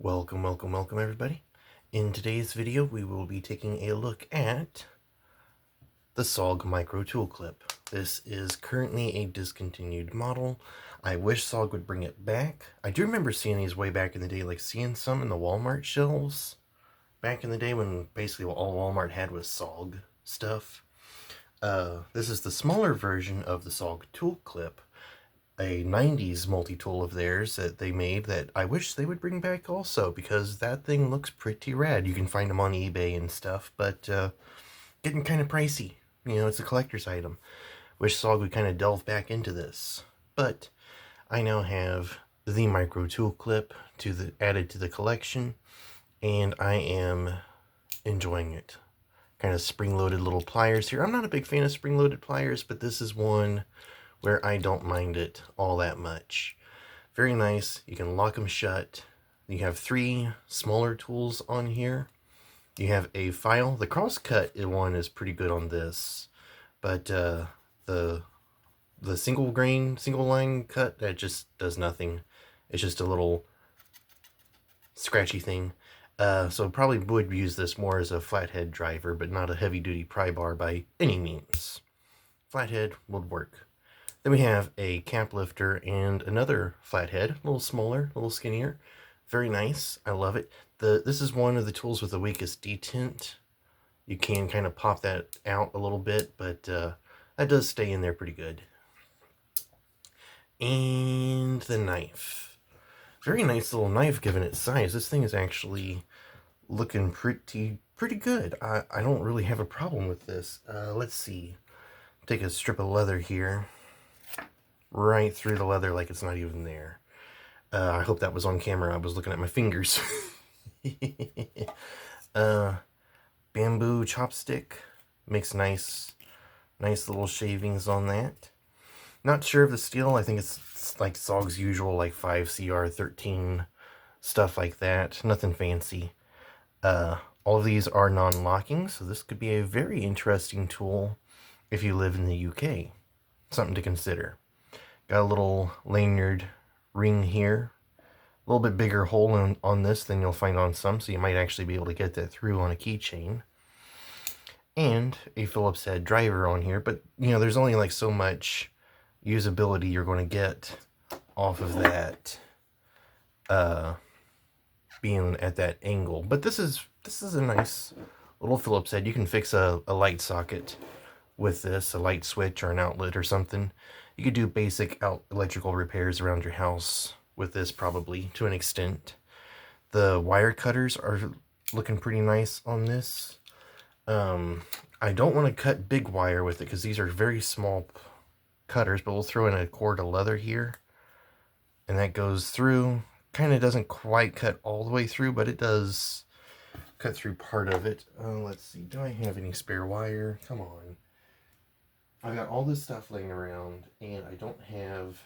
Welcome everybody. In today's video we will be taking a look at the SOG micro tool clip. This is currently a discontinued model. I wish SOG would bring it back. I do remember seeing these way back in the day, like seeing some in the Walmart shelves back in the day when basically all Walmart had was SOG stuff. This is the smaller version of the SOG tool clip, a 90s multi-tool of theirs that they made that I wish they would bring back also, because that thing looks pretty rad. You can find them on eBay and stuff, but getting kind of pricey. You know, it's a collector's item. Wish SOG would kind of delve back into this. But I now have the micro tool clip added to the collection, and I am enjoying it. Kind of spring-loaded little pliers here. I'm not a big fan of spring-loaded pliers, but this is one where I don't mind it all that much. Very nice. You can lock them shut. You have 3 smaller tools on here. You have a file. The cross-cut one is pretty good on this, but the single line cut, that just does nothing. It's just a little scratchy thing. So probably would use this more as a flathead driver, but not a heavy-duty pry bar by any means. Flathead would work. Then we have a cap lifter and another flathead, a little smaller, a little skinnier. Very nice. I love it. This is one of the tools with the weakest detent. You can kind of pop that out a little bit, but that does stay in there pretty good. And the knife. Very nice little knife given its size. This thing is actually looking pretty good. I don't really have a problem with this. Let's see. Take a strip of leather here. Right through the leather like it's not even there. I hope that was on camera. I was looking at my fingers. Bamboo chopstick makes nice little shavings on that. Not sure of the steel. I think it's like SOG's usual, like 5CR13 stuff like that. Nothing fancy. All of these are non-locking, so this could be a very interesting tool if you live in the UK. Something to consider. Got a little lanyard ring here. A little bit bigger hole on this than you'll find on some, so you might actually be able to get that through on a keychain. And a Phillips head driver on here, but you know, there's only like so much usability you're going to get off of that being at that angle. But this is a nice little Phillips head. You can fix a light socket with this, a light switch or an outlet or something. You could do basic electrical repairs around your house with this, probably, to an extent. The wire cutters are looking pretty nice on this. I don't want to cut big wire with it because these are very small cutters, but we'll throw in a cord of leather here. And that goes through. Kind of doesn't quite cut all the way through, but it does cut through part of it. Let's see, do I have any spare wire? Come on. I've got all this stuff laying around, and I don't have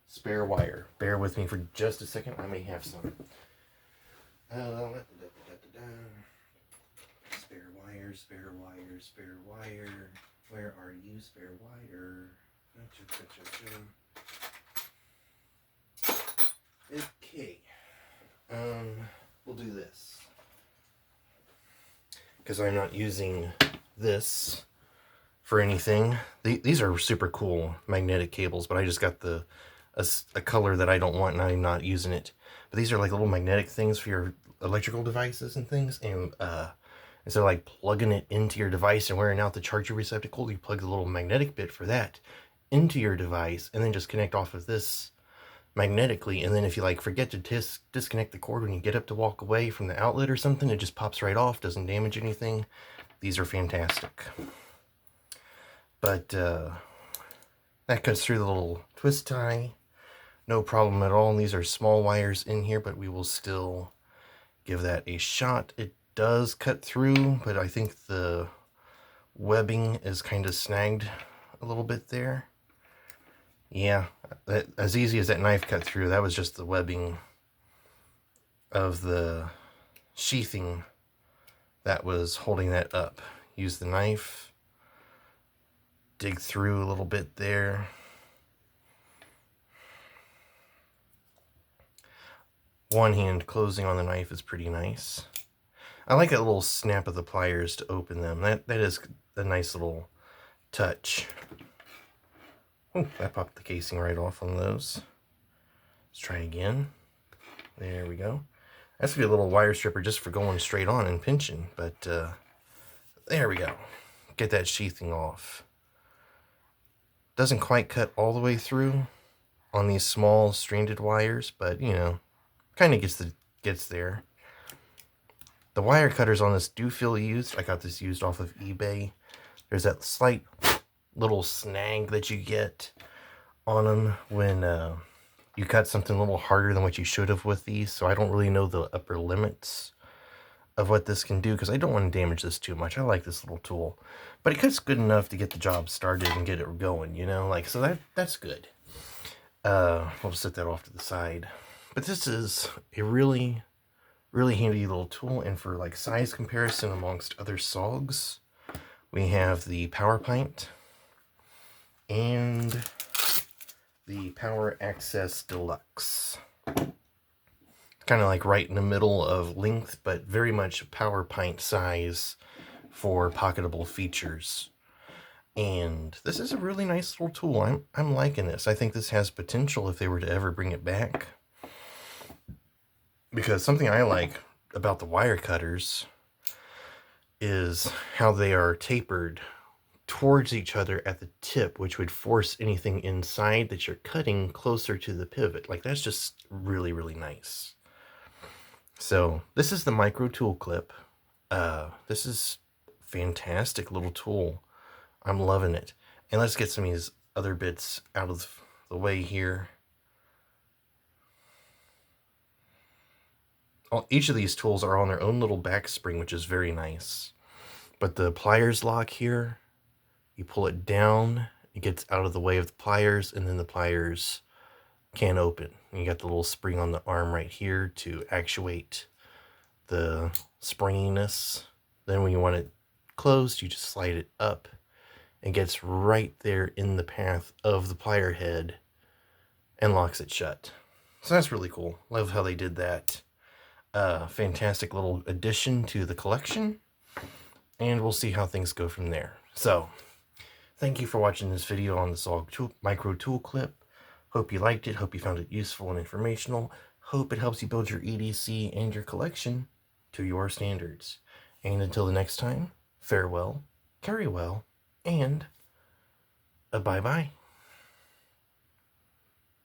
spare wire. Bear with me for just a second. I may have some. Spare wire. Where are you, spare wire? Okay. We'll do this. Because I'm not using this for anything. These are super cool magnetic cables, but I just got a color that I don't want and I'm not using it. But these are like little magnetic things for your electrical devices and things, and instead of like plugging it into your device and wearing out the charger receptacle, you plug the little magnetic bit for that into your device and then just connect off of this magnetically, and then if you like forget to disconnect the cord when you get up to walk away from the outlet or something, it just pops right off, doesn't damage anything. These are fantastic. But that cuts through the little twist tie, no problem at all. And these are small wires in here, but we will still give that a shot. It does cut through, but I think the webbing is kind of snagged a little bit there. Yeah, as easy as that knife cut through, that was just the webbing of the sheathing that was holding that up. Use the knife, dig through a little bit there. one hand closing on the knife is pretty nice. I like that little snap of the pliers to open them. That is a nice little touch. Oh, that popped the casing right off on those. Let's try again. There we go. That's gonna be a little wire stripper just for going straight on and pinching, but there we go. Get that sheathing off. Doesn't quite cut all the way through on these small stranded wires, but you know, kind of gets there. The wire cutters on this do feel used. I got this used off of eBay. There's that slight little snag that you get on them when you cut something a little harder than what you should have with these. So I don't really know the upper limits of what this can do because I don't want to damage this too much. I like this little tool, but it cuts good enough to get the job started and get it going, you know, like, so that's good. We'll set that off to the side. But this is a really handy little tool, and for like size comparison amongst other SOGs, we have the Power Pint and the Power Access Deluxe. Kind of like right in the middle of length, but very much Power Pint size for pocketable features. And this is a really nice little tool. I'm liking this. I think this has potential if they were to ever bring it back. Because something I like about the wire cutters is how they are tapered towards each other at the tip, which would force anything inside that you're cutting closer to the pivot. Like, that's just really nice. So this is the micro tool clip. This is fantastic little tool. I'm loving it. And let's get some of these other bits out of the way here. Each of these tools are on their own little back spring, which is very nice. But the pliers lock here, you pull it down, it gets out of the way of the pliers, and then the pliers can open. And you got the little spring on the arm right here to actuate the springiness. Then when you want it closed, you just slide it up. It gets right there in the path of the plier head and locks it shut. So that's really cool. Love how they did that. Fantastic little addition to the collection, and we'll see how things go from there. So thank you for watching this video on the SOG micro tool clip. Hope you liked it. Hope you found it useful and informational. Hope it helps you build your EDC and your collection to your standards. And until the next time, farewell, carry well, and a bye-bye.